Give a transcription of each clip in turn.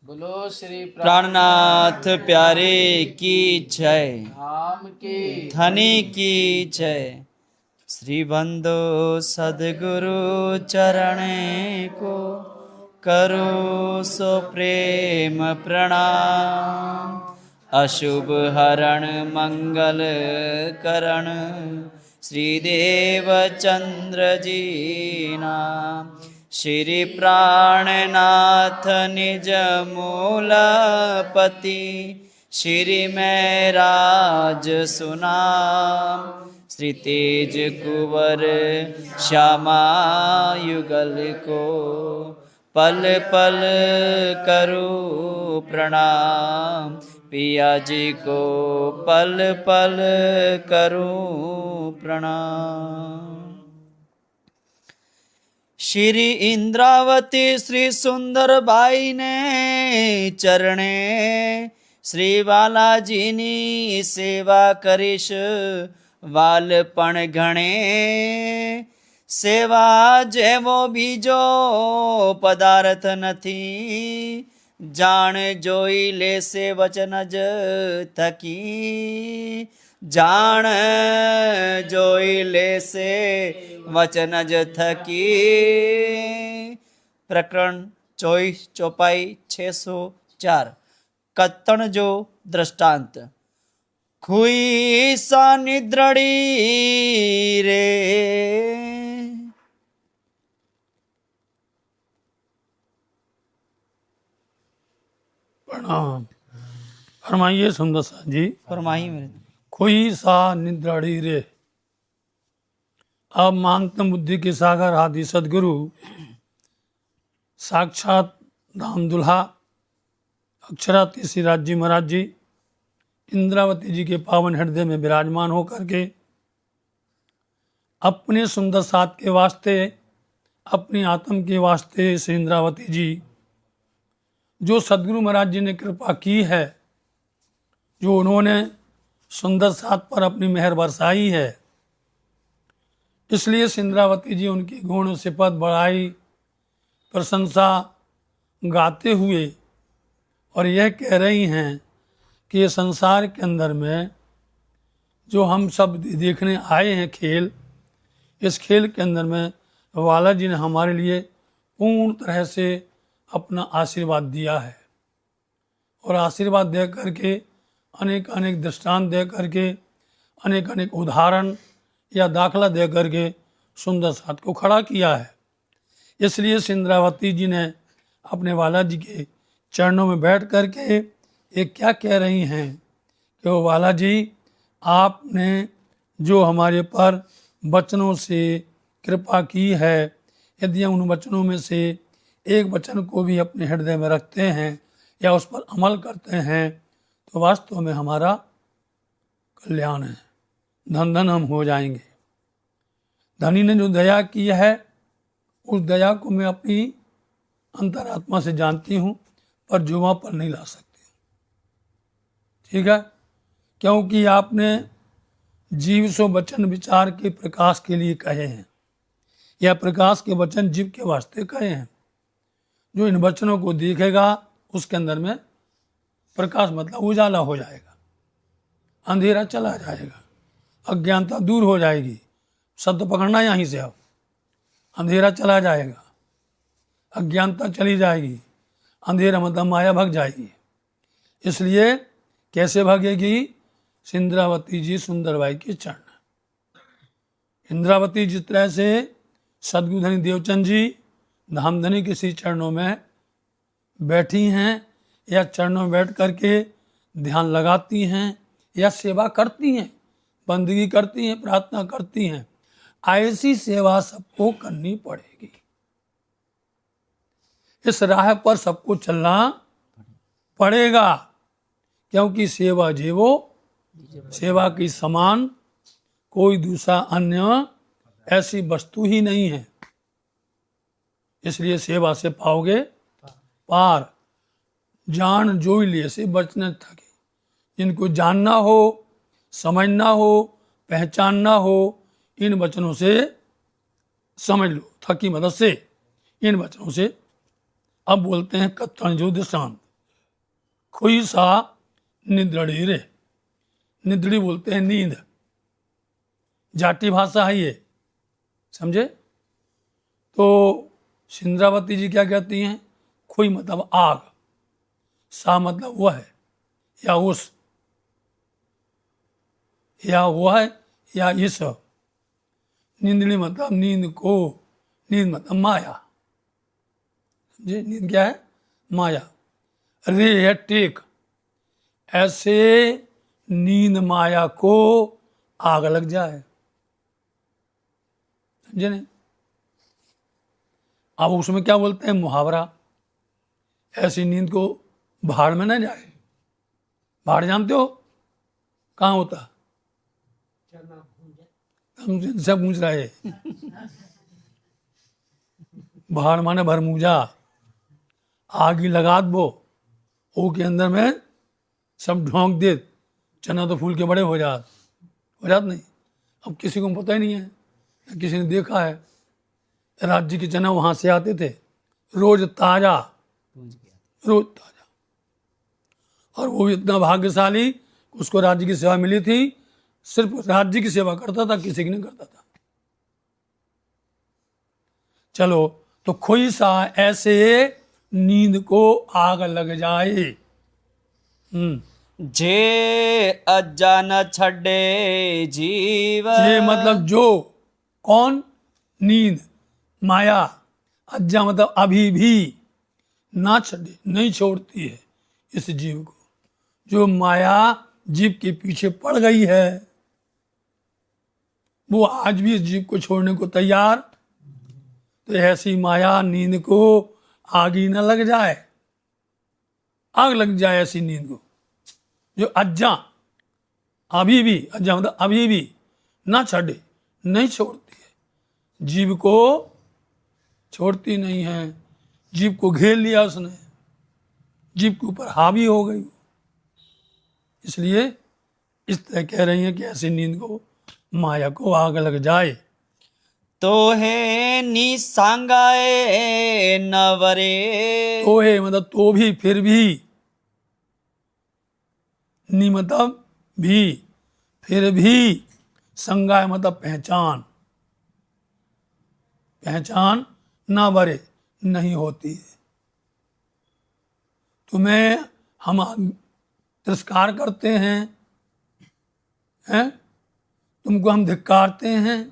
बोलो श्री प्राणनाथ प्यारे की जय, धाम की धनी की जय। श्री बंदो सदगुरु चरणे को करो सो प्रेम प्रणाम। अशुभ हरण मंगल करण श्रीदेव चंद्र जी नाम। श्री प्राणनाथ निज मूलपति श्री मैं राज सुनाम। श्री तेज कुंवर श्यामा युगल को पल पल करो प्रणाम। पिया जी को पल पल करो प्रणाम। श्री इंद्रावती श्री सुंदर बाई ने चरणे श्री बालाजीनी सेवा करीश वालपण घणे। सेवा जेवो बीजो पदार्थ नथी जान जोई लेसे वचन ज थकी। जान जोई लेसे वचन ज थकी। प्रकरण 24 चौपाई 604। कत्तण जो दृष्टांत। खुई सा निद्रड़ी रे प्रणाम। फरमाइए सुंदर साहब जी। फरमाही मेरे। खोई सा निद्राड़ी रे। अब मानतम बुद्धि के सागर आदि सदगुरु साक्षात राम दुल्हा अक्षराती श्री राज जी महाराज जी इंद्रावती जी के पावन हृदय में विराजमान होकर के अपने सुंदर साथ के वास्ते, अपनी आत्म के वास्ते श्री इंद्रावती जी जो सदगुरु महाराज जी ने कृपा की है, जो उन्होंने सुंदर साथ पर अपनी मेहर बरसाई है, इसलिए इंद्रावती जी उनकी गुण सिफत बड़ाई प्रशंसा गाते हुए और यह कह रही हैं कि ये संसार के अंदर में जो हम सब देखने आए हैं खेल, इस खेल के अंदर में वाला जी ने हमारे लिए पूर्ण तरह से अपना आशीर्वाद दिया है और आशीर्वाद दे करके अनेक अनेक दृष्टांत दे करके अनेक अनेक उदाहरण या दाखला दे करके सुंदर साथ को खड़ा किया है। इसलिए इंद्रावती जी ने अपने वाला जी के चरणों में बैठ करके ये क्या कह रही हैं कि वो वाला जी आपने जो हमारे पर वचनों से कृपा की है, यदि हम उन वचनों में से एक वचन को भी अपने हृदय में रखते हैं या उस पर अमल करते हैं तो वास्तव में हमारा कल्याण है, धन धन हम हो जाएंगे। धनी ने जो दया की है उस दया को मैं अपनी अंतरात्मा से जानती हूँ पर जुबां पर नहीं ला सकती। ठीक है, क्योंकि आपने जीव सो वचन विचार के प्रकाश के लिए कहे हैं या प्रकाश के वचन जीव के वास्ते कहे हैं। जो इन वचनों को देखेगा उसके अंदर में प्रकाश मतलब उजाला हो जाएगा, अंधेरा चला जाएगा, अज्ञानता दूर हो जाएगी। शब्द पकड़ना यहीं से, अब अंधेरा चला जाएगा, अज्ञानता चली जाएगी, अंधेरा मतलब माया भग जाएगी। इसलिए कैसे भगेगी? इंद्रावती जी सुंदरबाई के चरण। इंद्रावती जिस तरह से सदगुरु धनी देवचंद जी धामधनी के श्री चरणों में बैठी हैं या चरणों में बैठ करके ध्यान लगाती हैं या सेवा करती हैं, बंदगी करती हैं, प्रार्थना करती हैं, ऐसी सेवा सबको करनी पड़ेगी। इस राह पर सबको चलना पड़ेगा, क्योंकि सेवा जेवो सेवा की समान कोई दूसरा अन्य ऐसी वस्तु ही नहीं है। इसलिए सेवा से पाओगे पार। जान जोई लिए से बचने थके। जिनको जानना हो, समझना हो, पहचानना हो, इन वचनों से समझ लो। थकी मदद से इन वचनों से अब बोलते हैं कत्तण जो दृष्टांत। खोई सा निद्रड़ी रे। निद्री बोलते हैं नींद, जाटी भाषा है ये, समझे। तो सिंद्रावती जी क्या कहती हैं, खोई मतलब आग, सा मतलब वह है या उस, या वह या इस, निंदनी मतलब नींद को, नींद मतलब माया, समझे। नींद क्या है, माया। रे है टेक, ऐसे नींद माया को आग लग जाए, समझे नहीं। अब उसमें क्या बोलते हैं, मुहावरा, ऐसी नींद को भाड़ में ना जाए। भाड़ जानते हो कहाँ होता, हम जिनसे पूछ रहे, भाड़ माने भरमूजा, आग ही लगा दो, वो के अंदर में सब ढोंक दे, चना तो फूल के बड़े हो जात नहीं। अब किसी को पता ही नहीं है, किसी ने देखा है, राज्य के चना वहां से आते थे, रोज ताजा, रोज ताजा, और वो इतना भाग्यशाली, उसको राज्य की सेवा मिली थी, सिर्फ राज्य की सेवा करता था, किसी की नहीं करता था। चलो, तो खोई सा ऐसे नींद को आग लग जाए। जे अज्जा न छड़े जीव, ये मतलब जो, कौन, नींद, माया, अज्जा मतलब अभी भी, ना छड़े नहीं छोड़ती है इस जीव को, जो माया जीव के पीछे पड़ गई है, वो आज भी इस जीव को छोड़ने को तैयार। तो ऐसी माया नींद को आग ही न लग जाए, आग लग जाए ऐसी नींद को, जो अज्जा अभी भी, अज्जा मतलब अभी भी, ना छड़े नहीं छोड़ती है जीव को, छोड़ती नहीं है, जीव को घेर लिया उसने, जीव के ऊपर हावी हो गई। इसलिए इस तरह कह रही है कि ऐसी नींद को, माया को आग लग जाए। तो है निसंगाए नवरे, तो है मतलब तो भी, फिर भी, नी मतलब भी, फिर भी, संगाय मतलब पहचान, पहचान ना बरे नहीं होती है। तुम्हें हम तिरस्कार करते हैं, तुमको हम धिक्कारते हैं,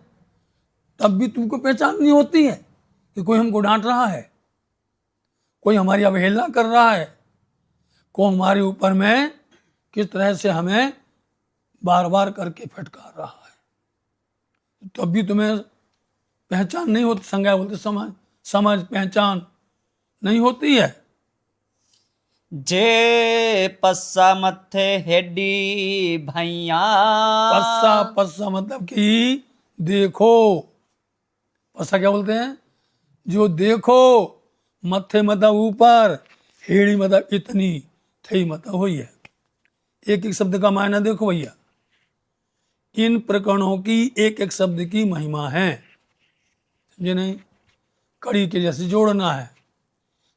तब भी तुमको पहचान नहीं होती है कि कोई हमको डांट रहा है, कोई हमारी अवहेलना कर रहा है, कोई हमारे ऊपर में किस तरह से हमें बार बार करके फटकार रहा है, तब भी तुम्हें पहचान नहीं होती। संज्ञा बोलते समझ पहचान नहीं होती है। जे पस्सा मथे हेडी भैया, पस्सा मतलब कि देखो, पस्सा क्या बोलते हैं, जो देखो, मथे मतलब ऊपर, हेड़ी मतलब इतनी, थई मतलब हुई है। एक एक शब्द का मायना देखो भैया, इन प्रकरणों की एक एक शब्द की महिमा है, समझे नहीं, कड़ी के जैसे जोड़ना है।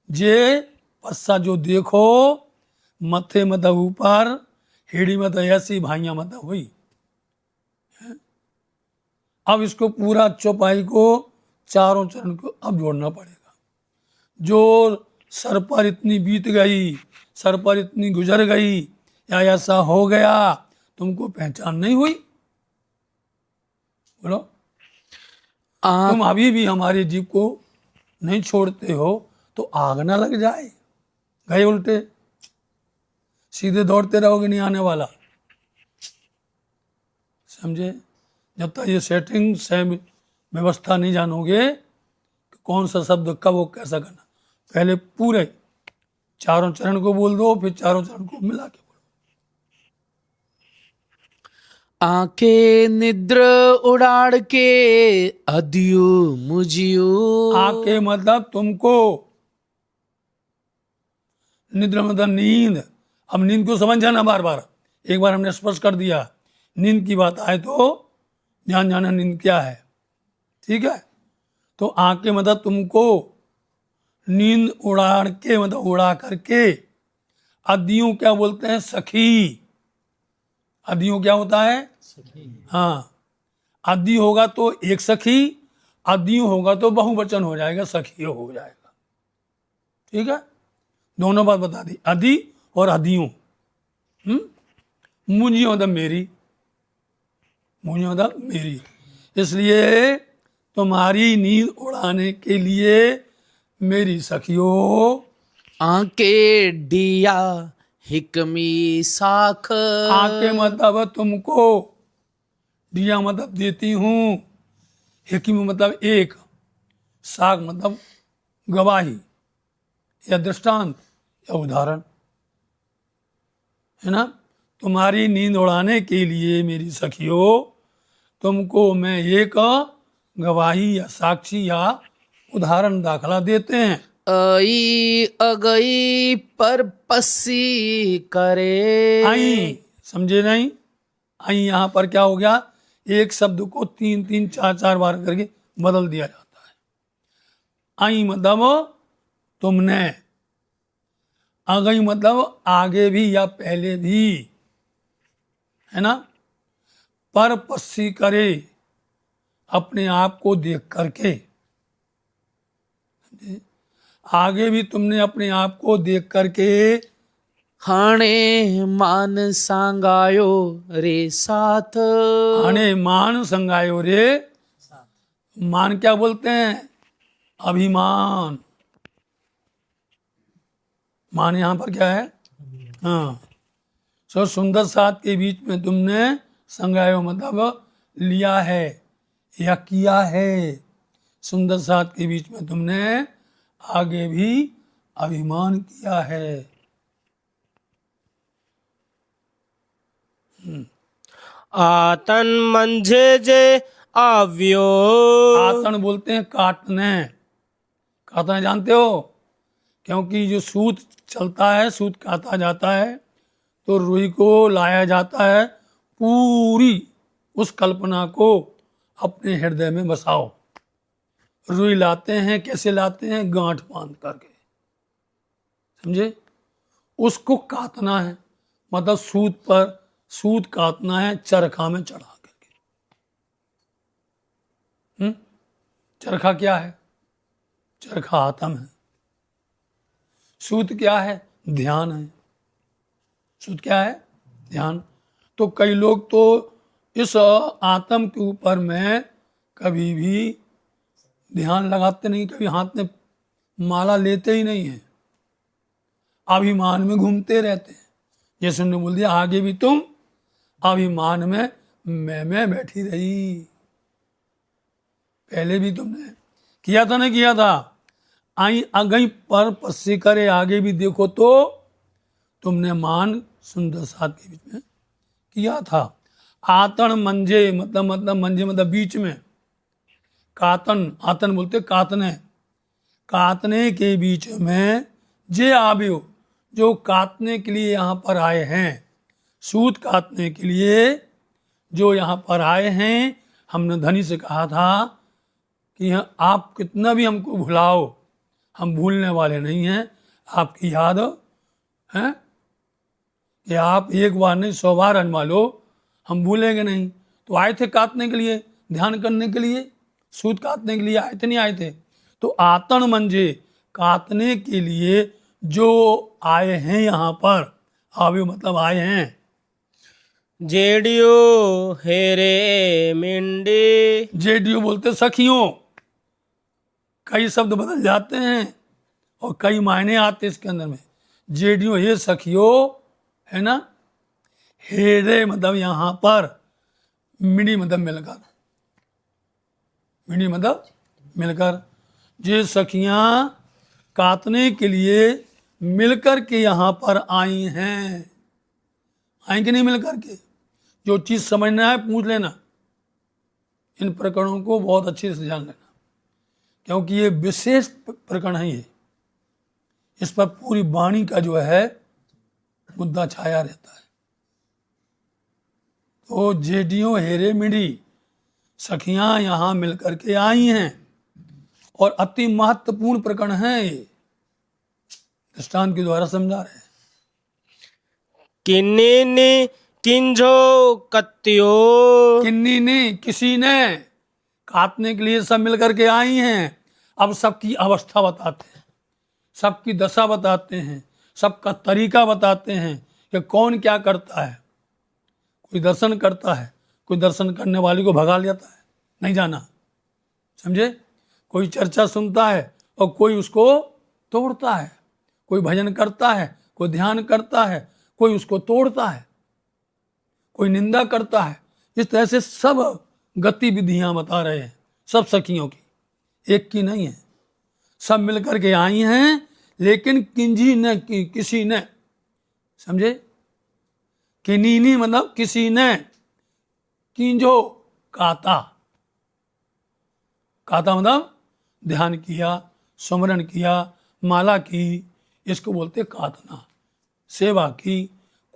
जे पस्सा जो देखो, मथे मतलब ऊपर, हेड़ी मतलब ऐसी, भाइया मतलब हुई। अब इसको पूरा चौपाई को, चारों चरण को अब जोड़ना पड़ेगा। जो सर पर इतनी बीत गई, सर पर इतनी गुजर गई, या ऐसा हो गया, तुमको पहचान नहीं हुई, बोलो। तुम अभी भी हमारे जीव को नहीं छोड़ते हो, तो आग ना लग जाए, गए उल्टे, सीधे दौड़ते रहोगे, नहीं आने वाला, समझे। जब तक ये सेटिंग से व्यवस्था नहीं जानोगे कि कौन सा शब्द कब वो कैसा करना, पहले पूरे चारों चरण को बोल दो, फिर चारों चरण को मिला के बोलो। आंखें निद्र उड़ाड़ के अधियो मुझियो, आके मतलब तुमको, निद्रा मतलब नींद। अब नींद को समझ जाना, बार बार, एक बार हमने स्पष्ट कर दिया, नींद की बात आए तो जान जाना नींद क्या है, ठीक है। तो आके मतलब तुमको, नींद उड़ाड़ के मतलब उड़ा करके, अदियों क्या बोलते हैं? सखी। अदियों क्या होता है? हाँ, अदि होगा तो एक सखी, अदियों होगा तो बहुवचन हो जाएगा, सखियों हो जाएगा। ठीक है, दोनों बात बता दी, अदि और अदियों। मुझी मतलब मेरी, मुझे मतलब मेरी। इसलिए तुम्हारी नींद उड़ाने के लिए मेरी सखियों, आके डिया हिकमी साख। आके मतलब तुमको, दिया मतलब देती हूँ, हिकमी मतलब एक, साख मतलब गवाही या दृष्टांत या उदाहरण, है ना। तुम्हारी नींद उड़ाने के लिए मेरी सखियों, तुमको मैं एक गवाही या साक्षी या उदाहरण दाखला देते हैं। अई अगई पर पसी करे। आई, समझे नहीं? आई यहाँ पर क्या हो गया? एक शब्द को 3-3 4-4 बार करके बदल दिया जाता है। आई मतलब तुमने, अगई मतलब आगे भी या पहले भी, है ना। पर पस्सी करे, अपने आप को देख करके, आगे भी तुमने अपने आप को देख करके। हाणे मान सांगायो रे साथ। आने मान संगायो रे, मान क्या बोलते हैं? अभिमान। मान यहाँ पर क्या है? हाँ, सो सुंदर साथ के बीच में तुमने संगायो मतलब लिया है या किया है। सुंदर साथ के बीच में तुमने आगे भी अभिमान किया है। आतन मंझे जे आव्यो। आतन बोलते हैं काटने। काटना जानते हो? क्योंकि जो सूत चलता है, सूत काटा जाता है, तो रुई को लाया जाता है, पूरी उस कल्पना को अपने हृदय में बसाओ। रुई लाते हैं, कैसे लाते हैं? गांठ बांध करके, समझे। उसको काटना है मतलब सूत पर सूत काटना है, चरखा में चढ़ा करके। चरखा क्या है? चरखा आत्म है। सूत क्या है? ध्यान है। सूत क्या है? ध्यान। तो कई लोग तो इस आत्म के ऊपर में कभी भी ध्यान लगाते नहीं, कभी हाथ में माला लेते ही नहीं है, अभिमान में घूमते रहते हैं। जैसे उन्होंने बोल दिया, आगे भी तुम अभिमान में मैं बैठी रही। पहले भी तुमने किया था, नहीं किया था? आई अगई पर पस्सी करे, आगे भी देखो तो तुमने मान सुंदर साथ के बीच में किया था। आतन मंजे मतलब मंजे मतलब बीच में। कातन, आतन बोलते कातने, कातने के बीच में जे आबियो, जो काटने के लिए यहाँ पर आए हैं, सूत काटने के लिए जो यहाँ पर आए हैं। हमने धनी से कहा था कि आप कितना भी हमको भुलाओ, हम भूलने वाले नहीं हैं। आपकी याद है कि आप एक बार नहीं 100 बार अजमा लो, हम भूलेंगे नहीं। तो आए थे काटने के लिए, ध्यान करने के लिए, सूत काटने के लिए आए थे, नहीं आए थे? तो आतन मंजे, काटने के लिए जो आए हैं यहाँ पर, आवे मतलब आए हैं। जेडियो हेरे मिंडी। जेडियो बोलते सखियों। कई शब्द बदल जाते हैं और कई मायने आते हैं इसके अंदर में। जेडियो हे सखियों, है ना। हेरे मतलब यहाँ पर, मिनी मतलब मिलकर, मिनी मतलब मिलकर। जे सखियां काटने के लिए मिलकर के यहाँ पर आई हैं। आई कि नहीं मिलकर के? जो चीज़ समझना है पूछ लेना, इन प्रकरणों को बहुत अच्छे से जान लेना, क्योंकि ये विशेष प्रकरण है। ये इस पर पूरी वाणी का जो है मुद्दा छाया रहता है। तो जेडियों हेरे मिडी, सखियां यहाँ मिलकर के आई हैं और अति महत्वपूर्ण प्रकरण है ये, दृष्टांत के द्वारा समझा रहे हैं। किन्नी ने किंजो कत्यो। किन्नी ने, किसी ने, काटने के लिए सब मिलकर के आई हैं। अब सबकी अवस्था बताते हैं, सबकी दशा बताते हैं, सबका तरीका बताते हैं कि कौन क्या करता है। कोई दर्शन करता है, कोई दर्शन करने वाले को भगा लेता है, नहीं जाना, समझे। कोई चर्चा सुनता है और कोई उसको तोड़ता है। कोई भजन करता है, कोई ध्यान करता है, कोई उसको तोड़ता है, कोई निंदा करता है। इस तरह से सब गतिविधियां बता रहे हैं, सब सखियों की, एक की नहीं है। सब मिलकर के आई हैं, लेकिन किंजी ने, किसी ने, समझे। किन्नी मतलब किसी ने, किंजो काता, काता मतलब ध्यान किया, सुमरण किया, माला की, इसको बोलते कातना। सेवा की,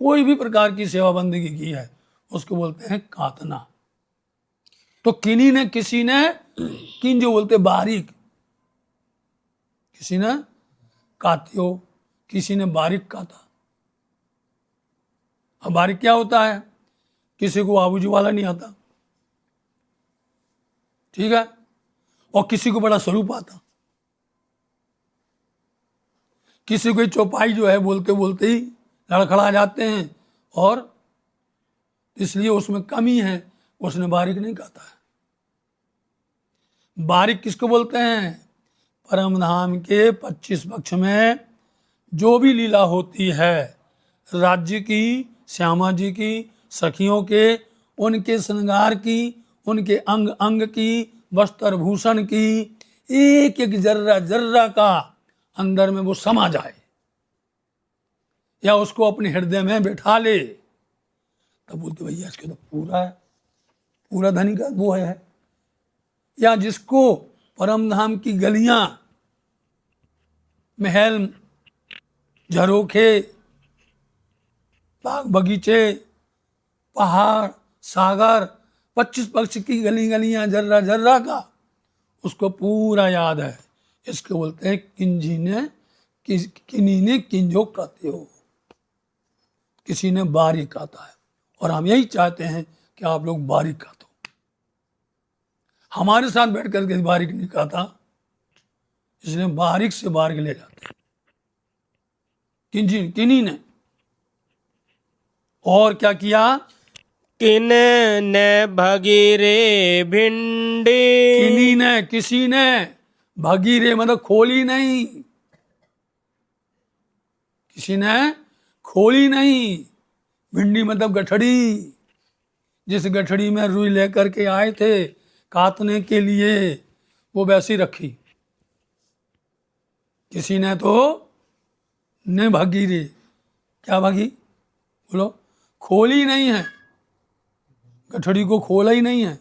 कोई भी प्रकार की सेवा बंदगी की है उसको बोलते हैं कातना। तो किन्हीं ने, किसी ने, किन जो बोलते बारीक, किसी ने कात्यो, किसी ने बारीक काता। अब बारीक क्या होता है, किसी को आबूजी वाला नहीं आता, ठीक है, और किसी को बड़ा स्वरूप आता। किसी को चौपाई जो है बोलते बोलते ही लड़खड़ा जाते हैं, और इसलिए उसमें कमी है, उसने बारीक नहीं कहता है। बारीक किसको बोलते हैं, परम धाम के 25 पक्ष में जो भी लीला होती है, राज्य की, श्यामा जी की, सखियों के, उनके श्रृंगार की, उनके अंग अंग की, वस्त्र भूषण की, एक एक जर्रा जर्रा का अंदर में वो समा जाए, या उसको अपने हृदय में बैठा ले, तब बोलते भैया इसके तो पूरा है, पूरा धनी का वो है। या जिसको परम धाम की गलियां, महल, झरोखे, बाग बगीचे, पहाड़, सागर, 25 पक्ष की गली गलियां, जर्रा जर्रा का उसको पूरा याद है। इसको बोलते हैं किंजी ने, किन्हीं ने किंजो कहते हो, किसी ने बारीक आता है। और हम यही चाहते हैं कि आप लोग बारीक कहते हो। हमारे साथ बैठ करके बारीक नहीं कहता, इसलिए बारीक से बारीक ले जाते हैं। किन्हीं ने और क्या किया, किन ने भगीरे भिंडी। किन्हीं ने, किसी ने, भगीरे मतलब खोली नहीं, किसी ने खोली नहीं। भिंडी मतलब गठड़ी, जिस गठड़ी में रुई लेकर के आए थे काटने के लिए, वो वैसी रखी। किसी ने तो ने भगीरे, क्या भगी बोलो, खोली नहीं है, गठड़ी को खोला ही नहीं है,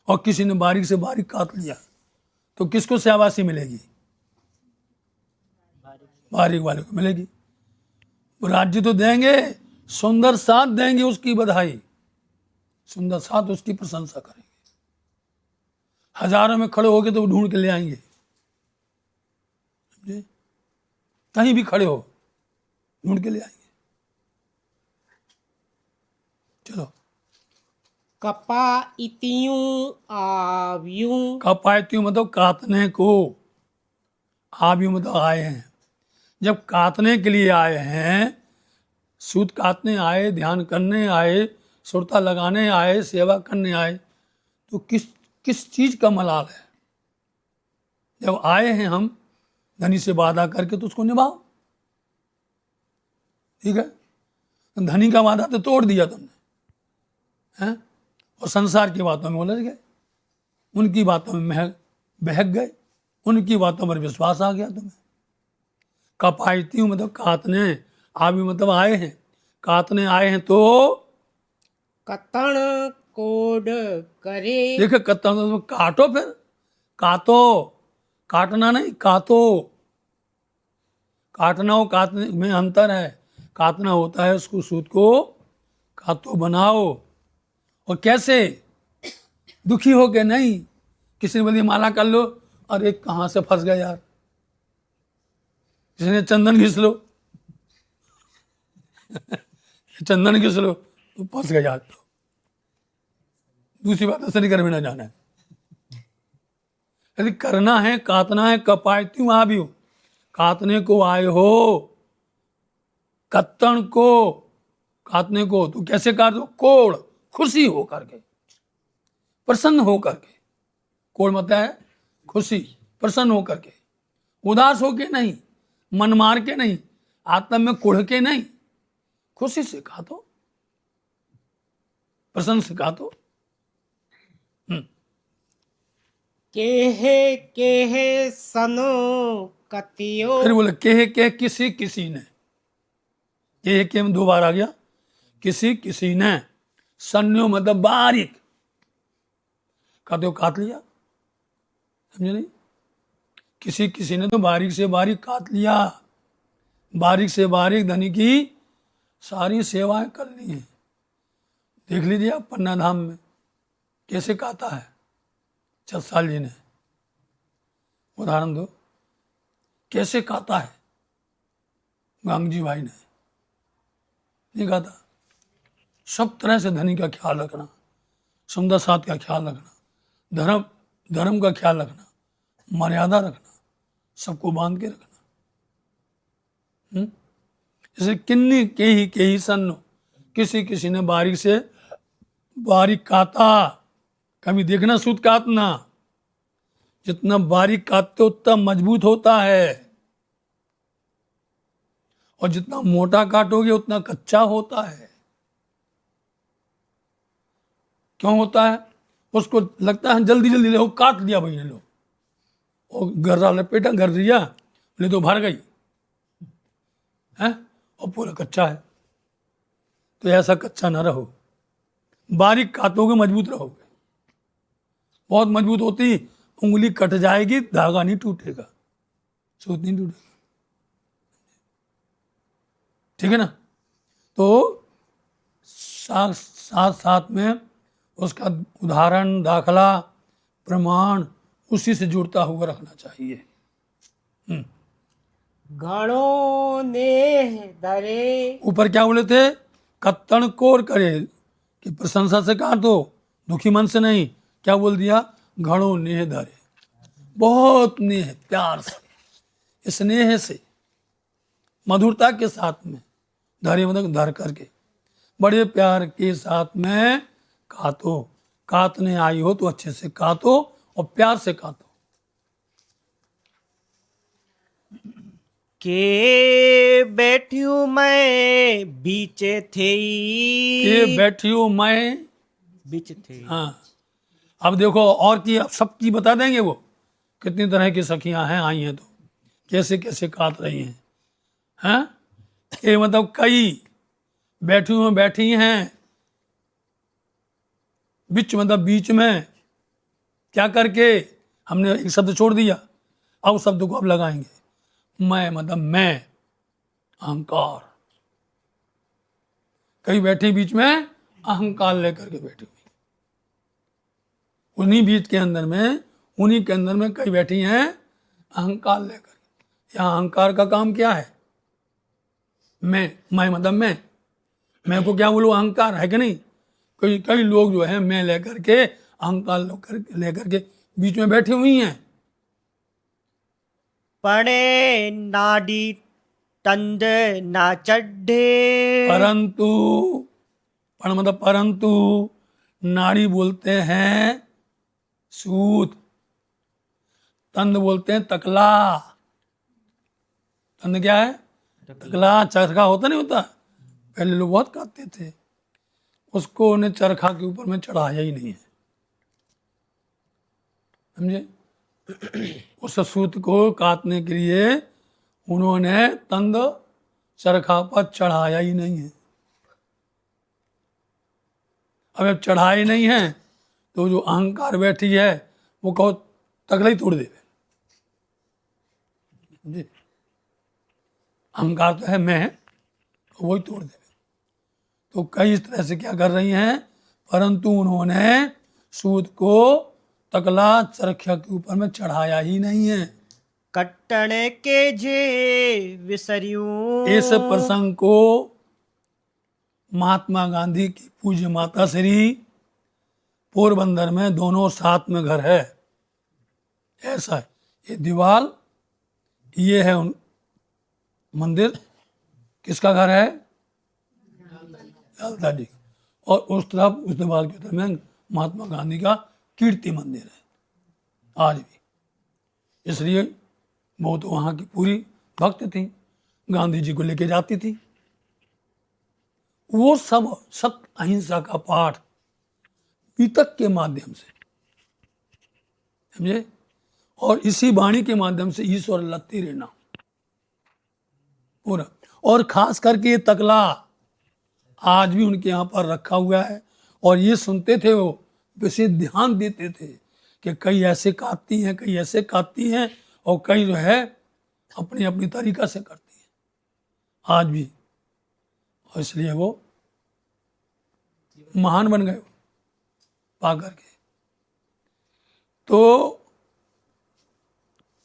और किसी ने बारीक से बारीक काट लिया, तो किसको शाबाशी मिलेगी, बारीक वाले को मिलेगी। वो राज्य तो देंगे, सुंदर साथ देंगे, उसकी बधाई, सुंदर साथ उसकी प्रशंसा करेंगे। हजारों में खड़े होके तो वो ढूंढ के ले आएंगे, समझे, कहीं भी खड़े हो ढूंढ के ले आएंगे। चलो, कपा इतियूं आव्यूं। कपायतियों मतलब काटने को, आव्यूं मतलब आए हैं। जब काटने के लिए आए हैं, सूत काटने आए, ध्यान करने आए, सुरता लगाने आए, सेवा करने आए, तो किस चीज का मलाल है। जब आए हैं हम धनी से वादा करके, तो उसको निभाओ, ठीक है। धनी का वादा तो तोड़ दिया तुमने, हैं, और संसार की बातों में उलझ गए, उनकी बातों में बहक गए, उनकी बातों पर विश्वास आ गया तुम्हें। कपायती मतलब काटने, आवी मतलब आए हैं, काटने आए हैं, तो कतण कोड करे। देखो कतण मतलब काटो, फिर काटो, काटना नहीं, काटो। काटना और काटने में अंतर है। काटना होता है उसको, सूत को काटो, बनाओ। और कैसे, दुखी हो के नहीं, किसी ने बोली माला कर लो, अरे कहाँ से फंस गए यार, किसी ने चंदन घिस लो, चंदन किस लो तो फंस गया तो दूसरी बात ऐसा नहीं कर भी ना जाना है। यदि करना है, काटना है, कपाय क्यों वहां भी हो, काटने को आए हो, कत्तन को काटने को, तो कैसे काट दो, कोड़, खुशी हो करके, प्रसन्न हो करके। कोड़ मतलब है खुशी, प्रसन्न हो करके, उदास होके नहीं, मन मार के नहीं, आत्मा में कुढ़ के नहीं, खुशी से काटो, प्रसन्न से काटो। केहे केहे सनो कतियो। फिर बोले के किसी किसी ने, के में 2 बार आ गया, किसी किसी ने, सन्यो मतलब बारीक, कहते हो काट लिया, समझे नहीं, किसी किसी ने तो बारीक से बारीक काट लिया, बारीक से बारीक धनी की सारी सेवाएं कर ली हैं। देख लीजिए आप पन्ना धाम में कैसे काटा है चतसाल जी ने, उदाहरण दो कैसे काटा है गांगजी भाई ने, नहीं काटा। सब तरह से धनी का ख्याल रखना, समुदाय साथ का ख्याल रखना, धर्म का ख्याल रखना, मर्यादा रखना, सबको बांध के रखना। जैसे किन्नी के ही सन्नो, किसी किसी ने बारीक से बारीक काटा। कभी देखना सूत काटना, जितना बारीक काटते उतना मजबूत होता है, और जितना मोटा काटोगे उतना कच्चा होता है। क्यों होता है, उसको लगता है जल्दी जल्दी ले काट लिया भाई ने, लो और गर्रा लपेटा, घर दिया, ले तो भर गई है और पूरा कच्चा है। तो ऐसा कच्चा ना रहो, बारीक काटोगे मजबूत रहोगे। बहुत मजबूत होती उंगली कट जाएगी, धागा नहीं टूटेगा, सूत नहीं टूटेगा, ठीक है ना। तो साथ साथ में उसका उदाहरण, दाखला, प्रमाण उसी से जुड़ता हुआ रखना चाहिए। गणों ने दरे। ऊपर क्या बोले थे, कत्तन कोर करे, कि प्रशंसा से कहा तो दुखी मन से नहीं, क्या बोल दिया, घड़ों नेह धरे, बहुत नेह, प्यार से, स्नेह से, मधुरता के साथ में, धरे मतलब धर करके, बड़े प्यार के साथ में काटो। काटने आई हो तो अच्छे से काटो और प्यार से काटो। के बैठ्यू मैं बीचे थे, के बैठियो मैं बीच थे। हाँ, अब देखो और की, अब सबकी बता देंगे वो कितनी तरह की सखियां हैं, आई हैं तो कैसे कैसे काट रही हैं, हैं? ये मतलब कई, बैठी हुई बैठी हैं, बीच मतलब बीच में, क्या करके हमने एक शब्द छोड़ दिया, अब शब्द को अब लगाएंगे, मैं मतलब मैं, अहंकार, कई बैठी बीच में अहंकार लेकर के बैठी हुई, उन्हीं बीच के अंदर में, उन्हीं के अंदर में कई बैठी हैं अहंकार लेकर। यहाँ अहंकार का काम क्या है, मैं मतलब मैं को क्या बोलूं, अहंकार है कि नहीं। कई लोग जो है मैं लेकर के, अहंकार लेकर के बीच में बैठी हुई हैं। पड़े नाडी तंद ना चढ़े। परंतु, पर मतलब परंतु, नाड़ी बोलते हैं सूत, तंद बोलते हैं तकला। तंद क्या है, तकला, चरखा होता नहीं होता, पहले लोग बहुत काटते थे, उसको उन्हें चरखा के ऊपर में चढ़ाया ही नहीं है, समझे। उस सूत को काटने के लिए उन्होंने तंद चरखा पर चढ़ाया ही नहीं है। अब चढ़ाया ही नहीं है तो जो अहंकार बैठी है वो कहो तकला ही तोड़ देवे, समझे। अहंकार तो है मैं, तो वही तोड़ देवे। तो कई इस तरह से क्या कर रही हैं, परंतु उन्होंने सूत को तकला चरखा के ऊपर में चढ़ाया ही नहीं है। कट्टण के जे विसरियूं। इस प्रसंग को महात्मा गांधी की पूज्य माता श्री पोरबंदर में दोनों साथ में घर है। ऐसा है, ये दीवार, ये है मंदिर, किसका घर है? दयालता जी। और उस तरफ, उस दीवार की तरफ में महात्मा गांधी का कीर्ति मंदिर है आज भी। इसलिए वो तो वहाँ की पूरी भक्त थी, गांधी जी को लेके जाती थी। वो सब सत्य अहिंसा का पाठ वितक के माध्यम से, समझे, और इसी वाणी के माध्यम से ईश्वर लत्ती रहना पूरा। और खास करके ये तकला आज भी उनके यहाँ पर रखा हुआ है। और ये सुनते थे, वो विशेष ध्यान देते थे कि कई ऐसे काटती हैं, कई ऐसे काटती हैं, और कई जो है अपनी अपनी तरीका से करती हैं आज भी। और इसलिए वो महान बन गए पा करके। तो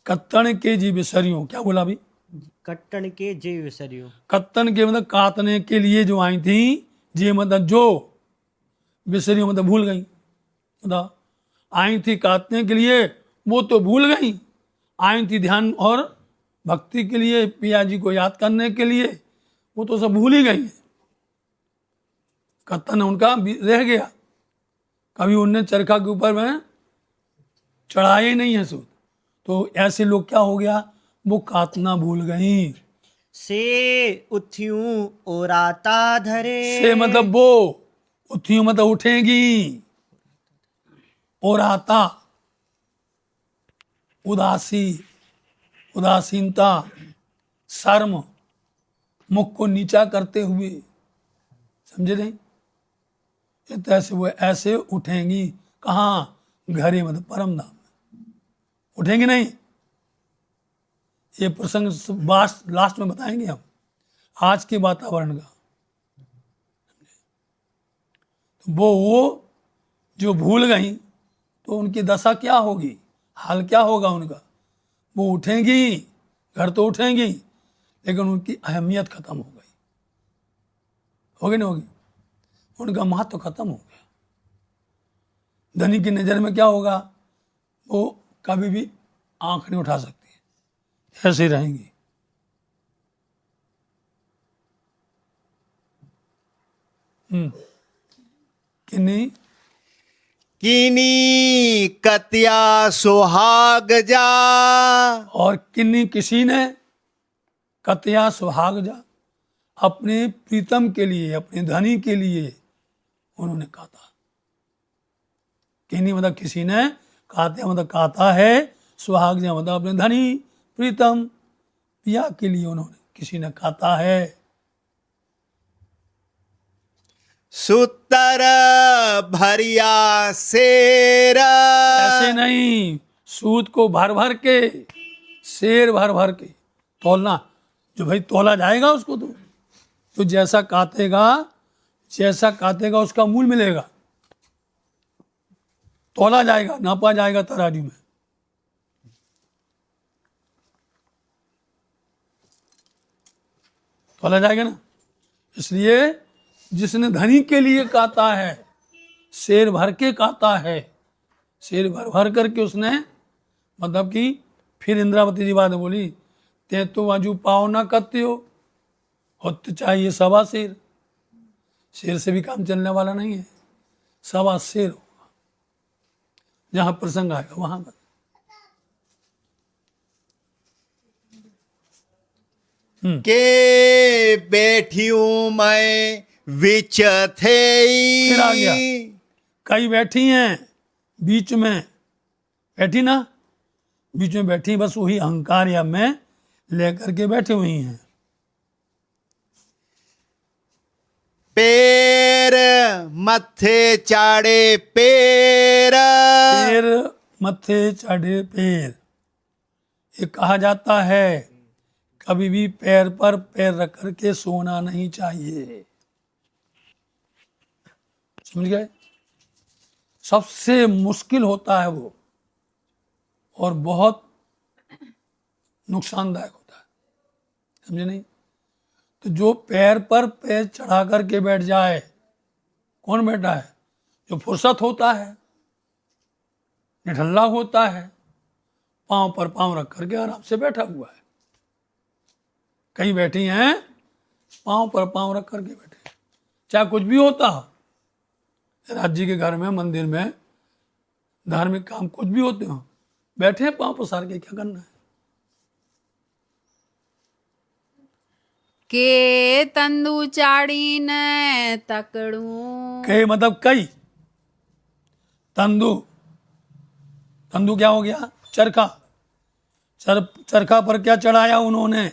कत्तन के जी विसरियों, क्या बोला अभी? कट्टन के जे विसरियो। कत्तन के मतलब काटने के लिए जो आई थी, जे मतलब जो, विसरियों मतलब भूल गई। मतलब आई थी काटने के लिए, वो तो भूल गई। आई थी ध्यान और भक्ति के लिए, पिया जी को याद करने के लिए, वो तो सब भूल ही गई। कत्तन उनका रह गया, कभी उनने चरखा के ऊपर में चढ़ाया ही नहीं है सूत। तो ऐसे लोग क्या हो गया, वो काटना भूल गई। से उठ्यूं ओराता धरे। से मतलब वो, उठ्यूं मतलब उठेंगी, ओराता उदासी, उदासीनता, शर्म, मुख को नीचा करते हुए, समझे नहीं? ऐसे वो ऐसे उठेंगी। कहाँ? घरे मतलब परम धाम में उठेंगी नहीं। ये प्रसंग लास्ट में बताएंगे हम आज के वातावरण का। तो वो जो भूल गई, तो उनकी दशा क्या होगी, हाल क्या होगा उनका? वो उठेंगी, घर तो उठेंगी, लेकिन उनकी अहमियत खत्म हो गई। होगी नहीं होगी? उनका महत्व खत्म हो गया। धनी की नज़र में क्या होगा, वो कभी भी आंख नहीं उठा सकती, ऐसे ही रहेंगी। कि नहीं? किनी कतिया सुहाग जा। और किन्नी किसी ने, कतिया सुहाग जा, अपने प्रीतम के लिए, अपने धनी के लिए उन्होंने काता। किन्नी मतलब किसी ने, काते मतलब काता है, सुहाग जा मतलब अपने धनी प्रीतम पिया के लिए उन्होंने, किसी ने काता है। सुतर भरिया शेर। ऐसे नहीं, सूद को भर भर के, शेर भर भर के तोलना। जो भाई तोला जाएगा उसको, तो जैसा काटेगा उसका मूल मिलेगा, तोला जाएगा, नापा जाएगा तराजू में। तोला जाएगा ना। इसलिए जिसने धनी के लिए काता है, शेर भर के काता है, शेर भर भर करके उसने, मतलब कि फिर इंद्रावती जी बात बोली, ते तो वाजू पाओ ना कत्ते हो तो चाहिए सवा शेर। शेर से भी काम चलने वाला नहीं है, सवा शेर होगा। जहां प्रसंग आएगा वहां पर। के बैठियूं मैं विच थे। फिर आ गया, कई बैठी हैं बीच में, बैठी ना, बीच में बैठी, बस वही अहंकार या मैं लेकर के बैठी हुई हैं। पैर मथे चाड़े पैर। पैर मथे चढ़े पैर, ये कहा जाता है कभी भी पैर पर पैर रख करके सोना नहीं चाहिए। समझ गए? सबसे मुश्किल होता है वो, और बहुत नुकसानदायक होता है, समझे नहीं? तो जो पैर पर पैर चढ़ा करके बैठ जाए, कौन बैठा है? जो फुर्सत होता है, निठल्ला होता है, पांव पर पांव रख करके आराम से बैठा हुआ है। कई बैठी हैं पांव पर पांव रख करके बैठे, चाहे कुछ भी होता हो, राज्य के घर में, मंदिर में, धार्मिक काम कुछ भी होते हो, बैठे हैं पांव पसार के, क्या करना है? के तंदू चाड़ीने तकड़ू। के मतलब कई, तंदू, तंदू क्या हो गया? चरखा। चरखा पर क्या चढ़ाया उन्होंने?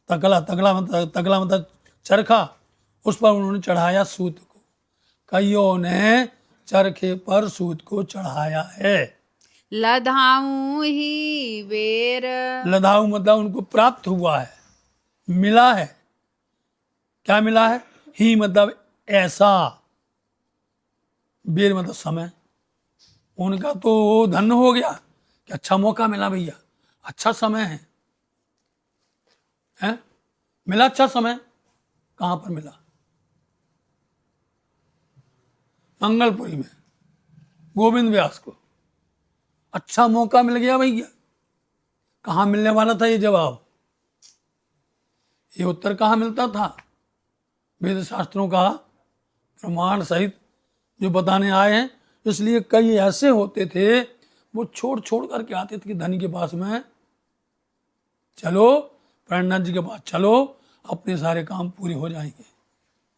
तकला। तकला मतलब चरखा, उस पर उन्होंने चढ़ाया सूत को। कईयों ने चरखे पर सूत को चढ़ाया है। लधाऊ ही बेर। लधाऊ मतलब उनको प्राप्त हुआ है, मिला है। क्या मिला है? ही मतलब ऐसा, बेर मतलब समय। उनका तो धन्य हो गया कि अच्छा मौका मिला भैया, अच्छा समय है, हैं? मिला अच्छा समय। कहां पर मिला? मंगलपुरी में गोविंद व्यास को अच्छा मौका मिल गया भैया। कहां मिलने वाला था ये जवाब? ये उत्तर कहां मिलता था? वेद शास्त्रों का प्रमाण सहित जो बताने आए हैं। इसलिए कई ऐसे होते थे, वो छोड़ छोड़ करके आते थे कि धनी के पास में चलो, प्रणनाथ जी के पास चलो, अपने सारे काम पूरे हो जाएंगे।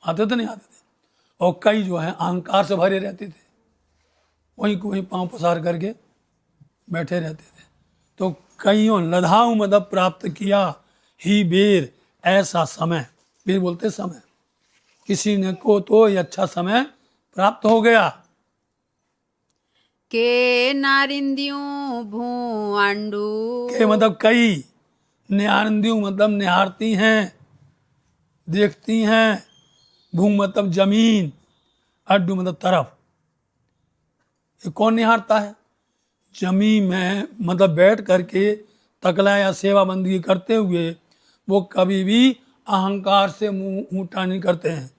आते थे नहीं आते थे? और कई जो है अहंकार से भरे रहते थे, वहीं को वहीं पांव पसार करके बैठे रहते थे। तो कईयों लधाऊ मतलब प्राप्त किया ही बेर, ऐसा समय। बेर बोलते समय। किसी ने को तो ये अच्छा समय प्राप्त हो गया। के नारिंदियों भूआंडू। के मतलब कई, निहारंदियों मतलब निहारती हैं, देखती हैं। भू मतलब जमीन, अड्डू मतलब तरफ। ये कौन निहारता है? जमीन में मतलब बैठ करके तकला या सेवा बंदगी करते हुए वो कभी भी अहंकार से मुंह ऊंटा नहीं करते हैं,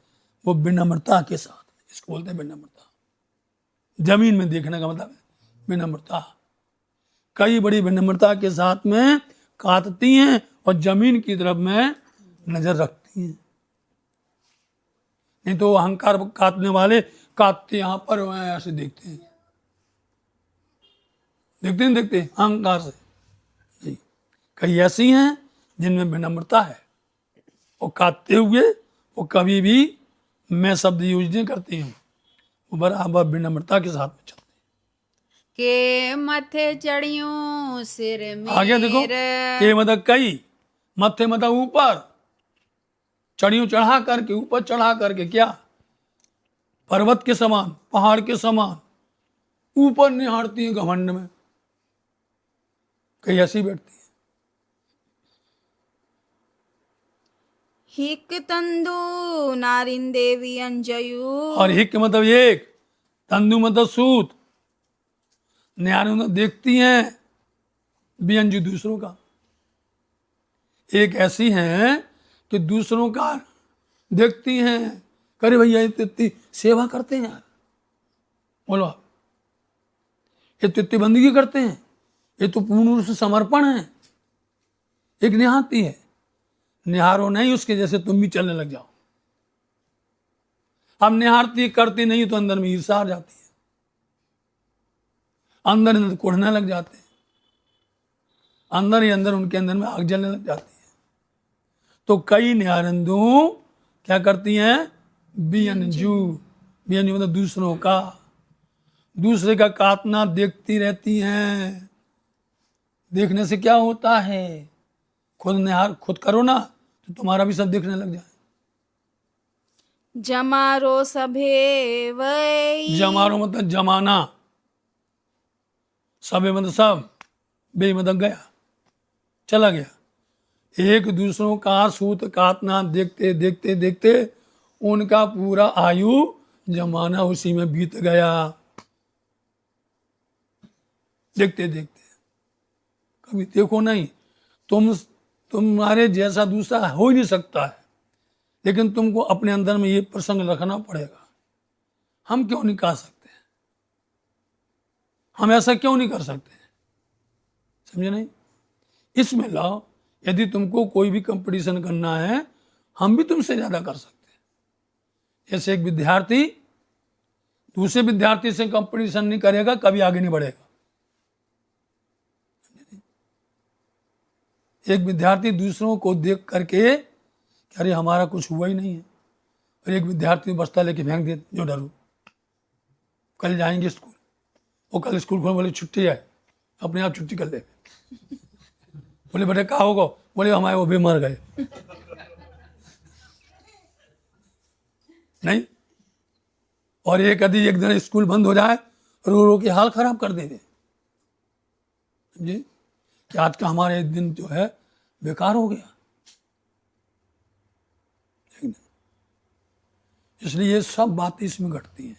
वो विनम्रता के साथ, इसको बोलते हैं विनम्रता। जमीन में देखने का मतलब है विनम्रता। कई बड़ी विनम्रता के साथ में काटती हैं और जमीन की तरफ में नजर रखती हैं। नहीं तो अहंकार काटने वाले काटते यहां पर ऐसे देखते हैं, देखते नहीं देखते अहंकार से नहीं। कई ऐसी हैं जिनमें विनम्रता है, वो काटते हुए वो कभी भी मैं शब्द यूज नहीं करती हूँ, वो बराबर विनम्रता के साथ में चलते हैं। के मथे चढ़ियों सिर में। आगे देखो, के मतलब कई, मथे मतलब ऊपर, चढ़ियों चढ़ा करके, ऊपर चढ़ा करके, क्या? पर्वत के समान, पहाड़ के समान ऊपर निहारती है घमंड में। कई ऐसी बैठती है। हिक तंदु नारिन देवी अंजयु। और हिक मतलब एक, तंदु मतलब सूत, न्यारू मतलब देखती हैं व्यंजु दूसरों का। एक ऐसी हैं कि दूसरों का देखती हैं, करे भैया इतनी सेवा करते हैं यार, बोलो ये तो इतनी बंदगी करते हैं, ये तो पूर्ण रूप से समर्पण है। एक निहारती है, निहारो नहीं उसके जैसे तुम भी चलने लग जाओ। अब निहारती करती नहीं तो अंदर में ईर्षा आ जाती है, अंदर अंदर कोढ़ने लग जाते हैं, अंदर ही अंदर उनके अंदर में आग जलने लग जाती है। तो कई निहारंदू क्या करती हैं? बियंजू। बियंजू मतलब दूसरों का, दूसरे का काटना देखती रहती हैं। देखने से क्या होता है? खुद निहार, खुद करो ना तो तुम्हारा भी सब देखने लग जाए। जमारो सभे वै। जमारो मतलब जमाना, सबे मतलब सब, बे मतलब गया, चला गया। एक दूसरों का सूत काटना देखते देखते देखते उनका पूरा आयु जमाना उसी में बीत गया। देखते देखते कभी देखो नहीं, तुम्हारे जैसा दूसरा हो ही नहीं सकता है। लेकिन तुमको अपने अंदर में ये प्रसंग रखना पड़ेगा, हम क्यों नहीं कह सकते, हम ऐसा क्यों नहीं कर सकते, समझे नहीं। इसमें लाओ, यदि तुमको कोई भी कंपटीशन करना है, हम भी तुमसे ज्यादा कर सकते हैं। जैसे एक विद्यार्थी दूसरे विद्यार्थी से कंपटीशन नहीं करेगा, कभी आगे नहीं बढ़ेगा। एक विद्यार्थी दूसरों को देख करके कि अरे हमारा कुछ हुआ ही नहीं है, और एक विद्यार्थी बस्ता लेके फेंक दे, जो डरो कल जाएंगे स्कूल, वो कल स्कूल खोल, बोले छुट्टी है, अपने आप छुट्टी कर लेंगे। बोले बेटे कहा होगा, बोले हमारे वो भी मर गए। नहीं, और एक यदि एक दिन स्कूल बंद हो जाए, रो रो के हाल खराब कर देंगे, समझे कि आज का हमारे दिन जो है बेकार हो गया। इसलिए ये सब बातें इसमें घटती हैं।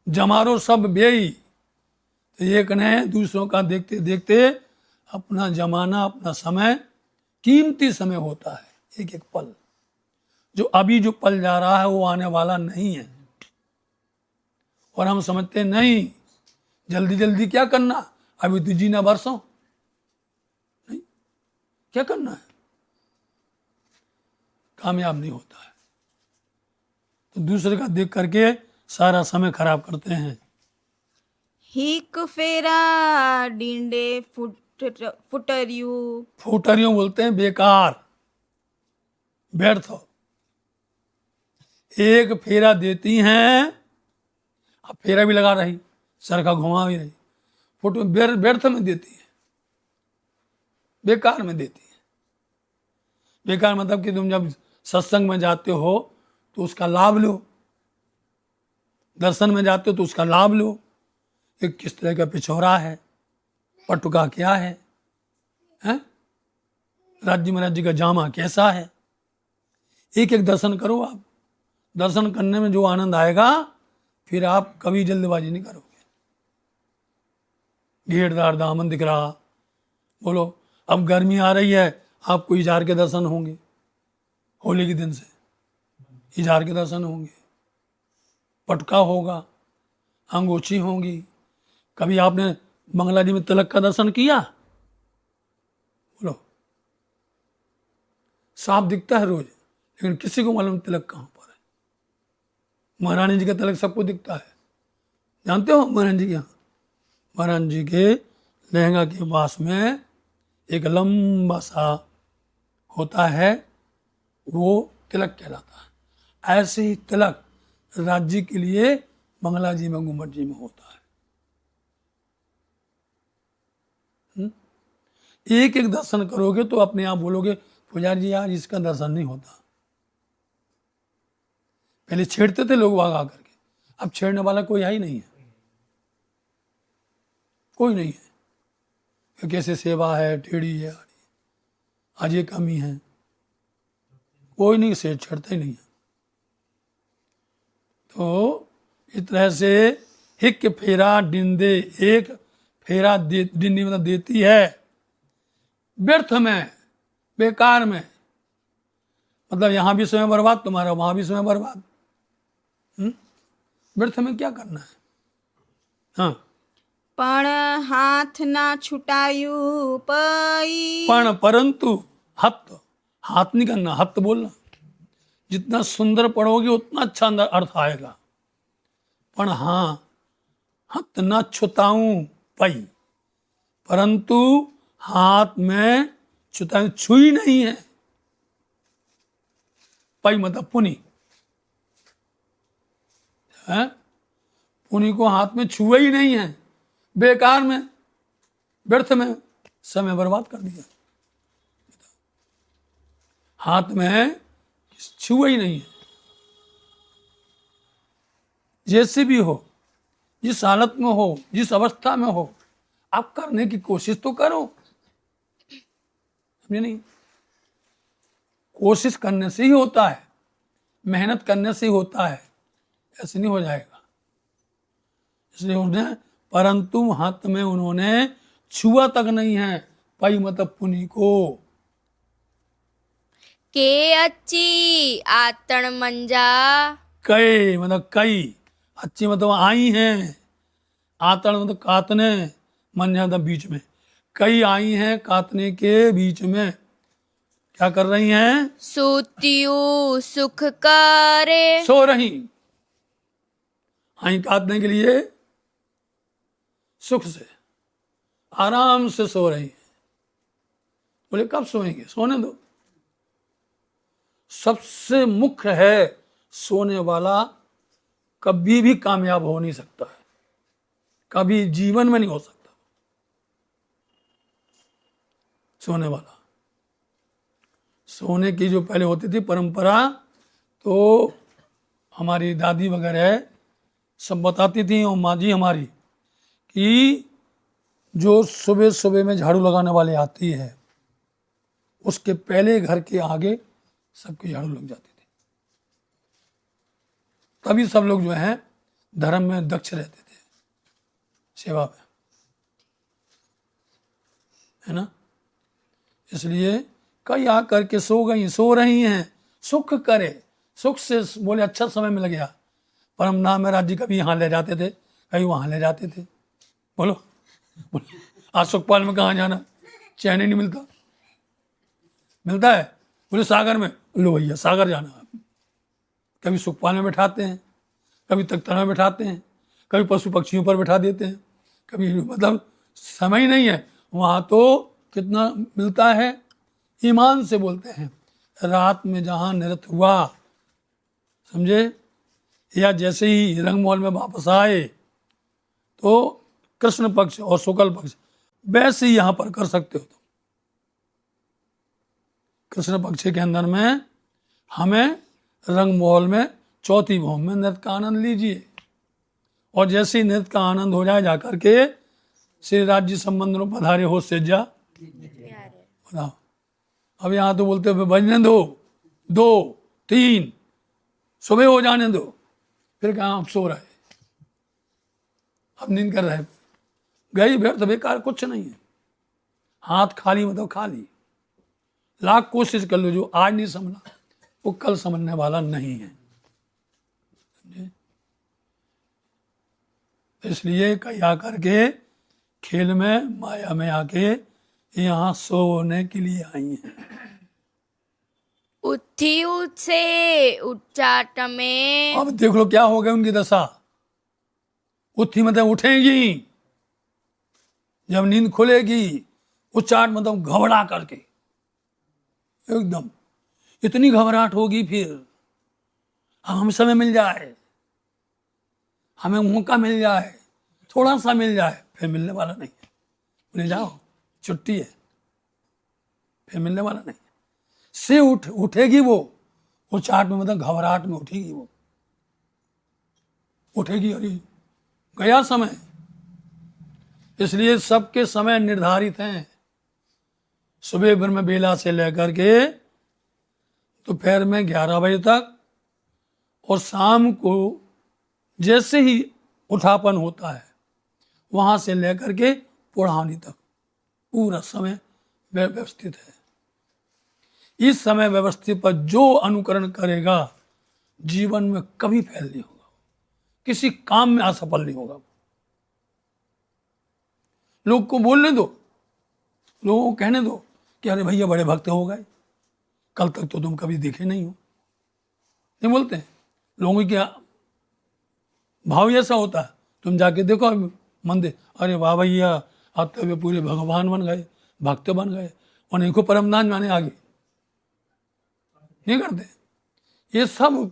जमारो सब बेई, तो एक ने दूसरों का देखते देखते अपना जमाना, अपना समय, कीमती समय होता है, एक एक पल। जो अभी जो पल जा रहा है वो आने वाला नहीं है, और हम समझते नहीं जल्दी जल्दी क्या करना, अभी तो जीना बरसों, नहीं क्या करना है, कामयाब नहीं होता है। तो दूसरे का देख करके सारा समय खराब करते हैं। हिक फेरा डिंडे फुटरियू, फुटरियों बोलते हैं बेकार, व्यर्थ। एक फेरा देती हैं, अब फेरा भी लगा रही, सर का घुमा भी रही, फोटो व्यर्थ में देती है, बेकार में देती है। बेकार मतलब कि तुम जब सत्संग में जाते हो तो उसका लाभ लो, दर्शन में जाते हो तो उसका लाभ लो, एक किस तरह का पिछोरा है, पटुका क्या है, राज्य महाराज जी का जामा कैसा है, एक एक दर्शन करो। आप दर्शन करने में जो आनंद आएगा, फिर आप कभी जल्दबाजी नहीं करोगे। घेरदार दामन दिख रहा, बोलो अब गर्मी आ रही है, आपको इजार के दर्शन होंगे, होली के दिन से इजार के दर्शन होंगे, पटका होगा, अंगोछी होंगी। कभी आपने मंगला जी में तिलक का दर्शन किया, बोलो साफ दिखता है रोज, लेकिन किसी को मालूम तिलक कहाँ पर है। महारानी जी का तिलक सबको दिखता है, जानते हो महारानी जी के यहाँ, महारानी जी के लहंगा के पास में एक लंबा सा होता है, वो तिलक कहलाता है। ऐसे ही तिलक राज्य के लिए मंगला जी में, गुम्बद जी में होता है। एक एक दर्शन करोगे तो अपने आप बोलोगे पुजारी जी आज इसका दर्शन नहीं होता। पहले छेड़ते थे लोग वहां आकर के, अब छेड़ने वाला कोई है ही नहीं है, कोई नहीं है। कैसे सेवा है, टेढ़ी है, आज ये कमी है, कोई नहीं से छेड़ता ही नहीं है। तो इस तरह से हिक फेरा डिंदे, एक फेरा डिंडी मतलब देती है व्यर्थ में, बेकार में, मतलब यहां भी समय बर्बाद तुम्हारा, वहां भी समय बर्बाद। व्यर्थ में क्या करना है। हाँ, पण हाथ ना छुटायु पई, पण परंतु हत, हाथ नहीं करना, हत बोलना। जितना सुंदर पढ़ोगे उतना अच्छा अंदर अर्थ आएगा। पण हाँ, हत न छुताऊं पई, परंतु हाथ में छुताऊं, छुई नहीं है। पई मतलब पुनी है, पुनी को हाथ में छुए ही नहीं है, बेकार में, व्यर्थ में समय बर्बाद कर दिया। हाथ में छुए ही नहीं है। जैसे भी हो, जिस हालत में हो, जिस अवस्था में हो, आप करने की कोशिश तो करो, समझे नहीं। कोशिश करने से ही होता है, मेहनत करने से ही होता है, ऐसे नहीं हो जाएगा। इसलिए उन्हें परंतु हाथ में उन्होंने छुआ तक नहीं है, पाई मतलब पुनी को। के अच्छी आतण मंजा। कई मतलब कई, अच्छी मतलब आई हैं, आतण मतलब कातने, मंजा मतलब बीच में, कई आई हैं कातने के बीच में। क्या कर रही हैं? सूतियु सुख करे। सो रही, आई काटने के लिए सुख से, आराम से सो रही है। बोले कब सोएंगे? सोने दो। सबसे मुख्य है, सोने वाला कभी भी कामयाब हो नहीं सकता है, कभी जीवन में नहीं हो सकता सोने वाला। सोने की जो पहले होती थी परंपरा, तो हमारी दादी वगैरह सब बताती थी, और माँ जी हमारी, कि जो सुबह सुबह में झाड़ू लगाने वाले आती है, उसके पहले घर के आगे सबकी झाड़ू लग जाती थी। तभी सब लोग जो हैं धर्म में दक्ष रहते थे, सेवा में, है ना। इसलिए कई आकर के सो गई, सो रही हैं, सुख करे। सुख से बोले अच्छा समय मिल गया। परम नाम में राज्य कभी यहाँ ले जाते थे, कभी वहाँ ले जाते थे। बोलो आज सुखपाल में कहाँ जाना, चैन ही नहीं मिलता। मिलता है बोले सागर में, लो भैया सागर जाना है। कभी सुखपाल में बैठाते हैं, कभी तख्ता में बैठाते हैं, कभी पशु पक्षियों पर बैठा देते हैं, कभी मतलब समय ही नहीं है। वहाँ तो कितना मिलता है, ईमान से बोलते हैं। रात में जहाँ नृत्य हुआ, समझे, या जैसे ही रंगमहल में वापस आए, तो कृष्ण पक्ष और शुक्ल पक्ष वैसे ही यहाँ पर कर सकते हो तुम। कृष्ण पक्ष के अंदर में हमें रंगमहल में चौथी भौम में नृत्य का आनंद लीजिए, और जैसे ही नृत्य का आनंद हो जाए जाकर के श्री राज्य संबंध में पधारे हो सेजा। बताओ, अब यहाँ तो बोलते हो बजने दो, 2 3 सुबह हो जाने दो, फिर कहाँ आप सो रहे, अब नींद कर रहे, गई व्यर्थ बेकार, कुछ नहीं है। हाथ खाली मतलब खाली। लाख कोशिश कर लो, जो आज नहीं समझना वो कल समझने वाला नहीं है, समझे। इसलिए कहीं आकर के खेल में माया में आके यहाँ सोने के लिए आई हैं। उठी उठ से उच्चाट में। अब देख लो क्या हो गया उनकी दशा। उठी मतलब उठेगी, जब नींद खुलेगी, उच्चाट मतलब घबरा करके एकदम, इतनी घबराहट होगी, फिर हमें समय मिल जाए, हमें मौका मिल जाए, थोड़ा सा मिल जाए, फिर मिलने वाला नहीं है। बोले जाओ छुट्टी है, फिर मिलने वाला नहीं है। से उठेगी वो चाट में मतलब घबराहट में उठेगी, वो उठेगी, अरे गया समय। इसलिए सबके समय निर्धारित हैं। सुबह ब्रह्म बेला से लेकर के दोपहर में 11 बजे तक, और शाम को जैसे ही उठापन होता है वहां से लेकर के पुढ़ानी तक पूरा समय व्यवस्थित है। इस समय व्यवस्थित पर जो अनुकरण करेगा जीवन में कभी फेल नहीं होगा, किसी काम में असफल नहीं होगा। लोग को बोलने दो, लोगों को कहने दो कि अरे भैया बड़े भक्त हो गए, कल तक तो तुम कभी देखे नहीं हो। नहीं बोलते हैं लोगों की भाव ऐसा होता है। तुम जाके देखो मंदिर, अरे वाह भैया अब तो वे पूरे भगवान बन गए, भक्त बन गए, और इनको परमदान माने आगे नहीं करते। ये सब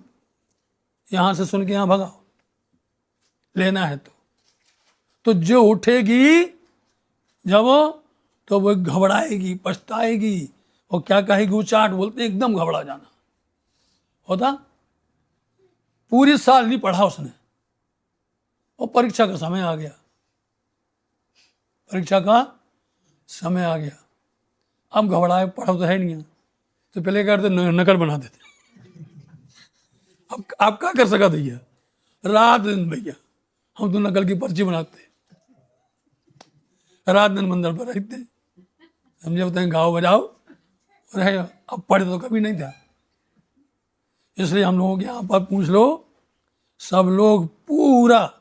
यहां से सुन के यहां भगाओ, लेना है तो जो उठेगी जब, तो वो घबराएगी, पछताएगी, और क्या कहेगी, उचाट बोलते एकदम घबरा जाना होता। पूरी साल नहीं पढ़ा उसने, और परीक्षा का समय आ गया, परीक्षा का समय आ गया, अब घबराए, पढ़ा तो है नहीं, तो पहले करते नकल बना देते। अब आप क्या कर सका भैया, रात दिन भैया हम तो नकल की पर्ची बनाते, रात दिन मंदिर पर रहते, समझे, होते हैं गाओ बजाओ, रहे, अब पढ़े तो कभी नहीं था। इसलिए हम लोगों के यहाँ पर पूछ लो, सब लोग पूरा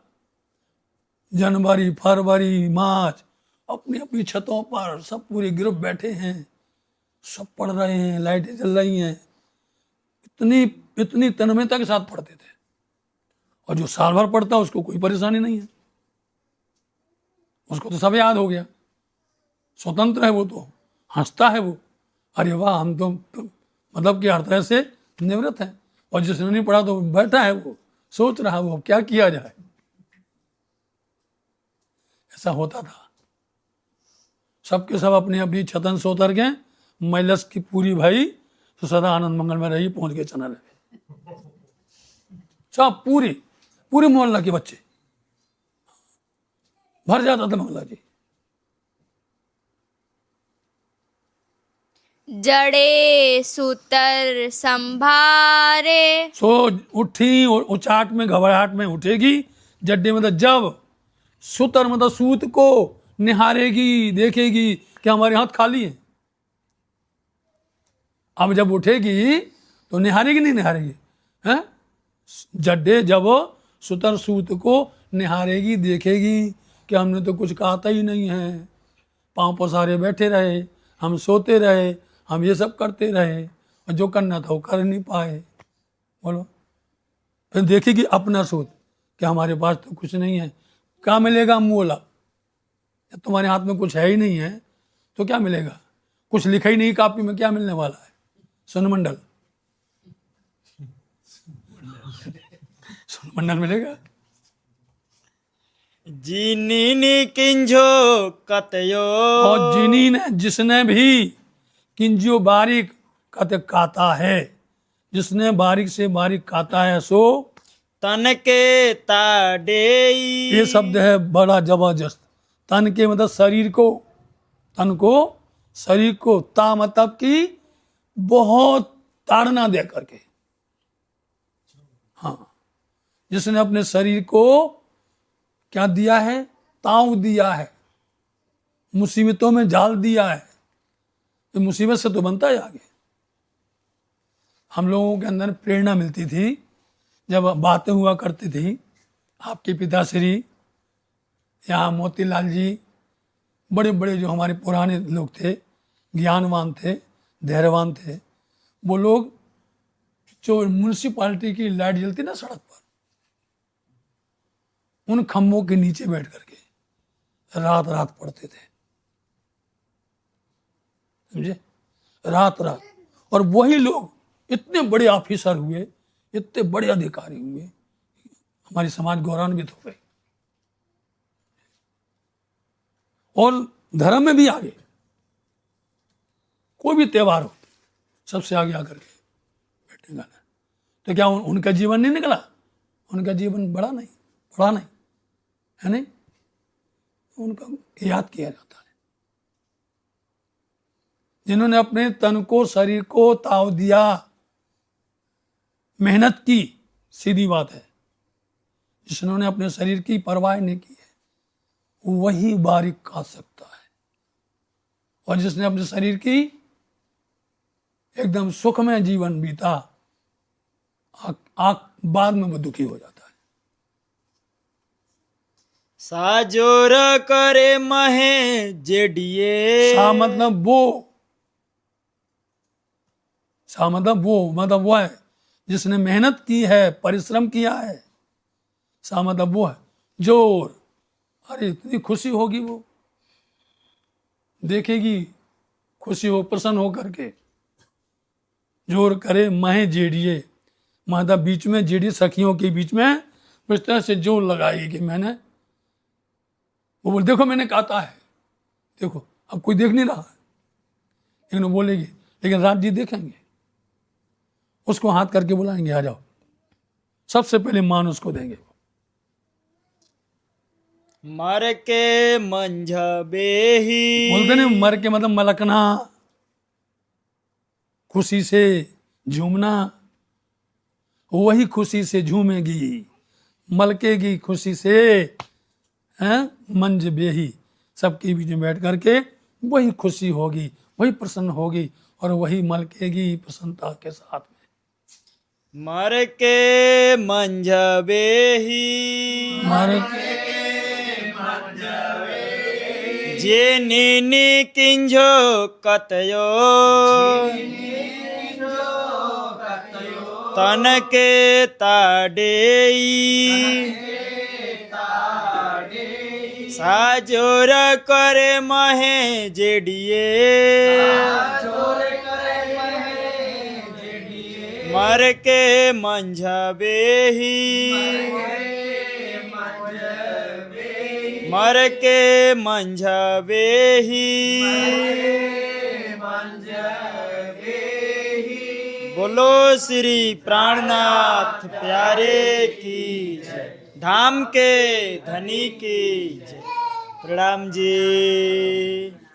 जनवरी फरवरी मार्च अपनी अपनी छतों पर सब पूरे ग्रुप बैठे हैं, सब पढ़ रहे हैं, लाइटें जल रही हैं। इतनी इतनी तन्मयता के साथ पढ़ते थे। और जो साल भर पढ़ता उसको कोई परेशानी नहीं है, उसको तो सब याद हो गया, स्वतंत्र है वो, तो हंसता है वो, अरे वाह हम तो मतलब कि हर तरह से निवृत्त हैं। और जिसने नहीं पढ़ा तो बैठा है, वो सोच रहा वो क्या किया जाए। ऐसा होता था। सबके सब अपनी अपनी छतन से उतर गए, मैलस की पूरी भाई तो सदा आनंद मंगल में रही, पहुंच के चना लगे सब पूरे मोहल्ला के बच्चे, भर जाता था मोहल्ला जी। जड़े सूतर संभारे। सो उठी और उचाट में घबराहट में उठेगी, जड्डे मतलब जब, सूतर मतलब सूत को निहारेगी, देखेगी कि हमारे हाथ खाली है। अब जब उठेगी तो निहारेगी नहीं निहारेगी, हैं? जड्डे जब सुतर सूत को निहारेगी, देखेगी कि हमने तो कुछ कहा ही नहीं है, पांव पसारे बैठे रहे, हम सोते रहे, हम ये सब करते रहे, और जो करना था वो कर नहीं पाए। बोलो, फिर देखेगी अपना सूत कि हमारे पास तो कुछ नहीं है, क्या मिलेगा मोला? जब तुम्हारे हाथ में कुछ है ही नहीं है तो क्या मिलेगा? कुछ लिखा ही नहीं कॉपी में, क्या मिलने वाला है? सुनमंडल सुनमंडल मिलेगा? जिनी किंजो कतयो, और जिनी ने, जिसने भी, किंजो बारीक कत काता है, जिसने बारीक से बारीक काता है, सो तन के ताडेई। ये शब्द है बड़ा जबरदस्त। तन के मतलब शरीर को, तन को, शरीर को, ता मतलब की बहुत ताड़ना दे करके। हाँ, जिसने अपने शरीर को क्या दिया है? ताव दिया है, मुसीबतों में झाल दिया है। तो मुसीबत से तो बनता है आगे। हम लोगों के अंदर प्रेरणा मिलती थी जब बातें हुआ करती थी। आपके पिताश्री, यहाँ मोतीलाल जी, बड़े बड़े जो हमारे पुराने लोग थे, ज्ञानवान थे, धैर्यवान थे, वो लोग जो म्यूनसिपालिटी की लाइट जलती ना सड़क पर, उन खम्भों के नीचे बैठ करके रात रात पढ़ते थे, समझे? रात रात। और वही लोग इतने बड़े ऑफिसर हुए, इतने बड़े अधिकारी हुए, हमारी समाज गौरवान्वित हो गई और धर्म में भी आगे। कोई भी त्योहार हो, सबसे आगे आकर के बैठेगा ना। तो क्या उनका जीवन नहीं निकला? उनका जीवन बड़ा नहीं, बड़ा नहीं है, नहीं? उनका याद किया जाता है। जिन्होंने अपने तन को, शरीर को ताव दिया, मेहनत की, सीधी बात है। जिन्होंने अपने शरीर की परवाह नहीं की है, वही बारीक खा सकता है। और जिसने अपने शरीर की एकदम सुख में जीवन बीता, बाद में वो दुखी हो जाता है। साजोर करे महे जेडिए। सा मतलब वो, सा मतलब वो है जिसने मेहनत की है, परिश्रम किया है। सा मतलब वो है जोर। अरे इतनी खुशी होगी, वो देखेगी, खुशी हो, प्रसन्न हो करके। जोर करे महे जेड़िए, माता बीच में, जेड़ी सखियों के बीच में इस तरह से जोर लगाएगी कि मैंने, वो बोल देखो मैंने काता है, देखो। अब कोई देख नहीं रहा है, लेकिन वो बोलेगी, लेकिन रात जी देखेंगे, उसको हाथ करके बुलाएंगे, आ जाओ। सबसे पहले मान उसको देंगे। मर के मंझबेही। बोलते नहीं, मर के मतलब मलकना, खुशी से झूमना। वही खुशी से झूमेगी, मलकेगी खुशी से, हैं? मंझ बेही, सबके बीच में बैठ करके वही खुशी होगी, वही प्रसन्न होगी, और वही मलकेगी प्रसन्नता के साथ में। मर के मंझबे ही मर जे नीनी किंजो कतयो तन के ताडेई साजोर करे महे जेडिए मर के मंझबे ही मर के मंझबे ही बोलो श्री प्राणनाथ प्यारे की जय, धाम के धनी की जय। प्रणाम जी।